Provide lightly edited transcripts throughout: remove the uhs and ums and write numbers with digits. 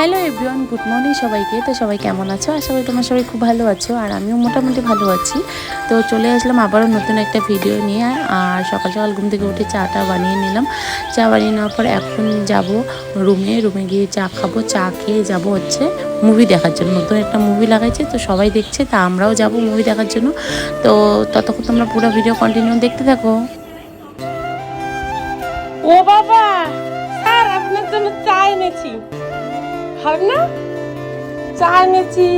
Hello everyone, good morning সবাইকে। তো সবাই কেমন আছো? আশা করি তোমরা সবাই খুব ভালো আছো, আর আমিও মোটামুটি ভালো আছি। তো চলে আসলাম আবারও নতুন একটা ভিডিও নিয়ে। আর সকাল সকাল ঘুম থেকে উঠে চাটা বানিয়ে নিলাম। চা বানিয়ে নেওয়ার পর এখন যাব রুমে গিয়ে চা খাবো। চা খেয়ে যাব হচ্ছে মুভি দেখার জন্য। নতুন একটা মুভি লাগাইছে, তো সবাই দেখছে, তা আমরাও যাব মুভি দেখার জন্য। তো ততক্ষণ তোমরা পুরো ভিডিও কন্টিনিউ দেখতে থাকো। ও বাবা, স্যার আপনার জন্য চা এনেছি। হবে না? চা এনেছি,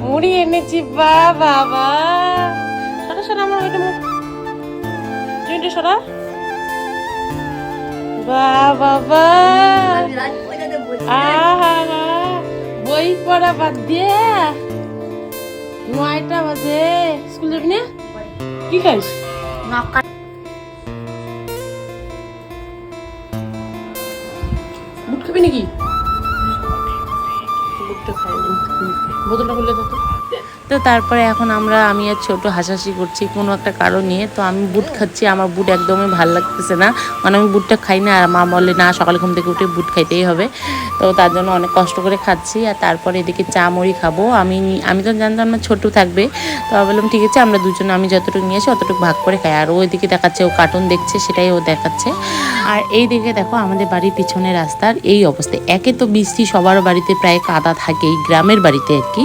মুড়ি এনেছি। বা বাবা, সরা সরা আমার ওইটা মুখ সরা। বা বাবা, আহা, বই পড়া বাদ দিয়ে 9টা বাজে স্কুল যাবি না? কি খাইস? বুট খাবি নাকি? বুটটা খাই, বোতলটা খুলে দে তো। তো তারপরে এখন আমি আর ছোট হাসাহাসি করছি কোনো একটা কারণ নিয়ে। তো আমি বুট খাচ্ছি, আমার বুট একদমই ভালো লাগতেছে না, মানে আমি বুটটা খাই না। আর মা বলে না, সকালে ঘুম থেকে উঠে বুট খাইতেই হবে। তো তার জন্য অনেক কষ্ট করে খাচ্ছি। আর তারপরে এদিকে চা মুড়ি খাবো। আমি তো জানতাম না ছোট থাকবে, তো বললাম ঠিক আছে, আমরা দুজন, আমি যতটুকু নিয়ে আসি অতটুকু ভাগ করে খাই। আর ও এদিকে দেখাচ্ছে, ও কার্টুন দেখছে, সেটাই ও দেখাচ্ছে। আর এই দিকে দেখো আমাদের বাড়ির পিছনে রাস্তার এই অবস্থা। একে তো বৃষ্টি, সবার বাড়িতে প্রায় কাদা থাকেই, গ্রামের বাড়িতে আর কি।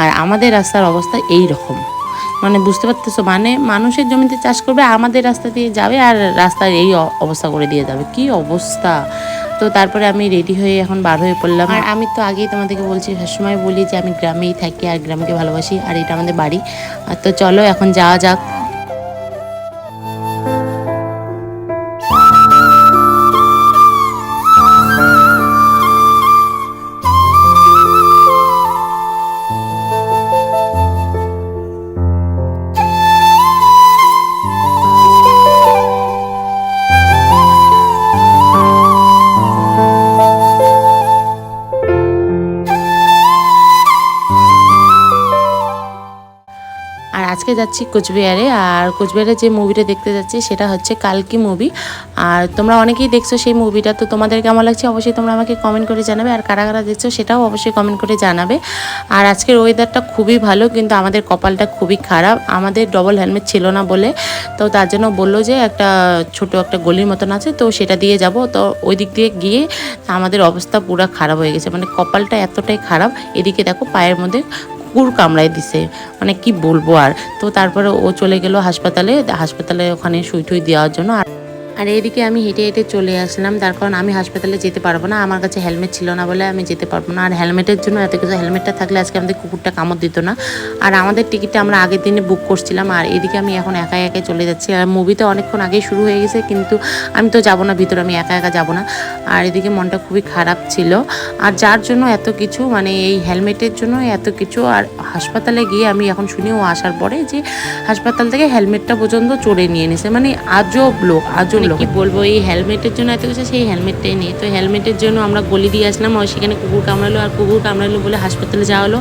আর আমাদের রাস্তার অবস্থা এই রকম, মানে বুঝতে পারতেছো, মানে মানুষের জমিতে চাষ করবে, আমাদের রাস্তা দিয়ে যাবে আর রাস্তার এই অবস্থা করে দিয়ে যাবে। কি অবস্থা! তো তারপরে আমি রেডি হয়ে এখন বার হয়ে পড়লাম। আর আমি তো আগেই তোমাদেরকে বলছি, সবসময় বলি যে আমি গ্রামেই থাকি আর গ্রামকে ভালোবাসি, আর এটা আমাদের বাড়ি। আর তো চলো এখন যাওয়া যাক। আর আজকে যাচ্ছি কোচবিহারে। আর কোচবিহারে যে মুভিটা দেখতে যাচ্ছি সেটা হচ্ছে কালকি মুভি। আর তোমরা অনেকেই দেখছো সেই মুভিটা, তো তোমাদের কেমন লাগছে অবশ্যই তোমরা আমাকে কমেন্ট করে জানাবে। আর কারা কারা দেখছো সেটাও অবশ্যই কমেন্ট করে জানাবে। আর আজকের ওয়েদারটা খুবই ভালো, কিন্তু আমাদের কপালটা খুবই খারাপ। আমাদের ডবল হেলমেট ছিল না বলে, তো তার জন্য বললো যে একটা ছোট একটা গলির মতন আছে, তো সেটা দিয়ে যাব। তো ওই দিক দিয়ে গিয়ে আমাদের অবস্থা পুরো খারাপ হয়ে গেছে, মানে কপালটা এতটাই খারাপ। এদিকে দেখো পায়ের মধ্যে কুকুর কামড়ায় দিছে, মানে কি বলবো আর। তো তারপরে ও চলে গেল হাসপাতালে ওখানে সুই টুই দেওয়ার জন্য। আর এইদিকে আমি হেঁটে হেঁটে চলে আসলাম, তার কারণ আমি হাসপাতালে যেতে পারবো না, আমার কাছে হেলমেট ছিল না বলে আমি যেতে পারবো না। আর হেলমেটের জন্য এত কিছু, হেলমেটটা থাকলে আজকে আমাদের কুকুরটা কামড় দিত না। আর আমাদের টিকিটটা আমরা আগের দিনে বুক করছিলাম। আর এদিকে আমি এখন একা একাই চলে যাচ্ছি। আর মুভিটা অনেকক্ষণ আগেই শুরু হয়ে গেছে, কিন্তু আমি তো যাবো না ভিতরে, আমি একা একা যাবো না। আর এদিকে মনটা খুবই খারাপ ছিল। আর যার জন্য এত কিছু, মানে এই হেলমেটের জন্য এত কিছু। আর হাসপাতালে গিয়ে আমি এখন শুনি ও আসার পরে যে হাসপাতাল থেকে হেলমেটটা পর্যন্ত চড়ে নিয়ে নিছে, মানে আজব লোক। কি বলবো, এই হেলমেটের জন্য এত কিছু, সেই হেলমেটটাই নেই। তো হেলমেটের জন্য আমরা গলি দিয়ে আসলাম, আর সেখানে কুকুর কামড়ালো। আর কুকুর কামড়ালো বলে হাসপাতালে যাওয়া হলো,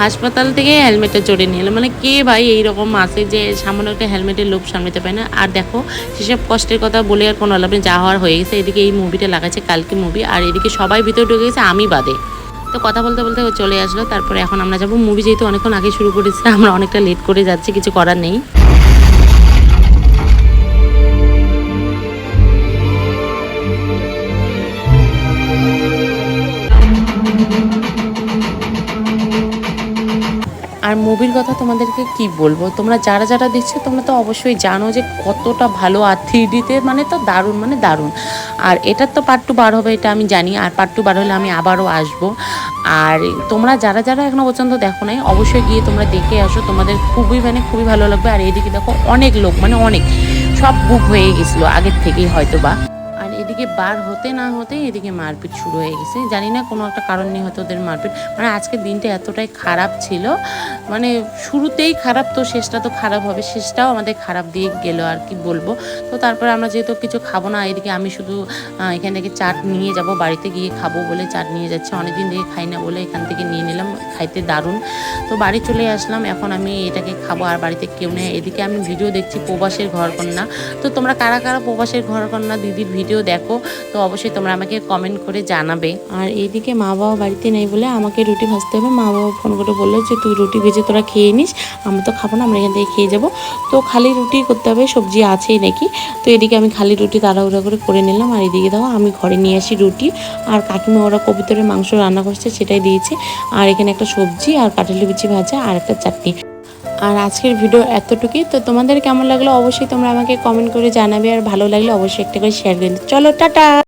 হাসপাতাল থেকে হেলমেটটা চড়ে নিয়ে এলো। মানে কে ভাই এইরকম আছে যে সামান্য একটা হেলমেটের লোভ সামলাতে পারে না। আর দেখো সেসব কষ্টের কথা বলে আর কোনো লাভ নেই, যা হওয়ার হয়ে গেছে। এদিকে এই মুভিটা লাগাচ্ছে কালকে মুভি, আর এদিকে সবাই ভিতরে ঢুকে গেছে, আমি বাদে। তো কথা বলতে বলতে চলে আসলো। তারপরে এখন আমরা যাবো মুভি, যেহেতু অনেকক্ষণ আগে শুরু করেছি, আমরা অনেকটা লেট করে যাচ্ছি, কিছু করার নেই। আর মুভির কথা তোমাদেরকে কি বলবো, তোমরা যারা যারা দেখছো তোমরা তো অবশ্যই জানো যে কতটা ভালো। আর 3Dতে মানে তো দারুণ, মানে দারুণ। আর এটার তো পার্ট 2 বার হবে, এটা আমি জানি। আর পার্ট 2 বার হলে আমি আবারও আসবো। আর তোমরা যারা যারা এখনো পর্যন্ত দেখো নাই, অবশ্যই গিয়ে তোমরা দেখে আসো, তোমাদের খুবই মানে খুবই ভালো লাগবে। আর এইদিকে দেখো অনেক লোক, মানে অনেক, সব বুক হয়ে গেছিলো আগের থেকেই হয়তো বা। আর এদিকে বার হতে না হতে এদিকে মারপিট শুরু হয়ে গেছে, জানি না কোনো একটা কারণ নিয়ে হয়তো ওদের মারপিট। মানে আজকের দিনটা এতটাই খারাপ ছিল, মানে শুরুতেই খারাপ, তো শেষটা তো খারাপ হবে, শেষটাও আমাদের খারাপ দিয়ে গেল, আর কি বলবো। তো তারপরে আমরা যেহেতু কিছু খাবো না, এদিকে আমি শুধু এখান থেকে চাট নিয়ে যাব, বাড়িতে গিয়ে খাবো বলে চাট নিয়ে যাচ্ছে। অনেকদিন থেকে খাই না বলে এখান থেকে নিয়ে নিলাম, খাইতে দারুণ। তো বাড়ি চলে আসলাম, এখন আমি এটাকে খাবো। আর বাড়িতে কেউ নেই। এদিকে আমি ভিডিও দেখছি প্রবাসের ঘরকন্যা। তো তোমরা কারা কারা প্রবাসের ঘরকন্যা দিদির ভিডিও দেখো দেখো, তো অবশ্যই তোমরা আমাকে কমেন্ট করে জানাবে। আর এইদিকে মা বাবা বাড়িতে নেই বলে আমাকে রুটি ভাজতে হবে। মা বাবা ফোন করে বললো যে তুই রুটি ভেজে তোরা খেয়ে নিস, আমরা তো খাবো না, আমরা এখান থেকে খেয়ে যাবো। তো খালি রুটি করতে হবে, সবজি আছেই নাকি। তো এদিকে আমি খালি রুটি তাড়াহুড়া করে নিলাম। আর এদিকে দেখো আমি ঘরে নিয়ে আসি রুটি, আর কাকিমা ওরা কবুতরের মাংস রান্না করছে সেটাই দিয়েছে। আর এখানে একটা সবজি আর কাঁঠালি বিচি ভাজা আর একটা চাটনি। আর আজকের ভিডিও এতটুকুই। তো তোমাদের কেমন লাগলো অবশ্যই তোমরা আমাকে কমেন্ট করে জানাবে, আর ভালো লাগলে অবশ্যই একটা করে শেয়ার করে দিও। চলো টাটা।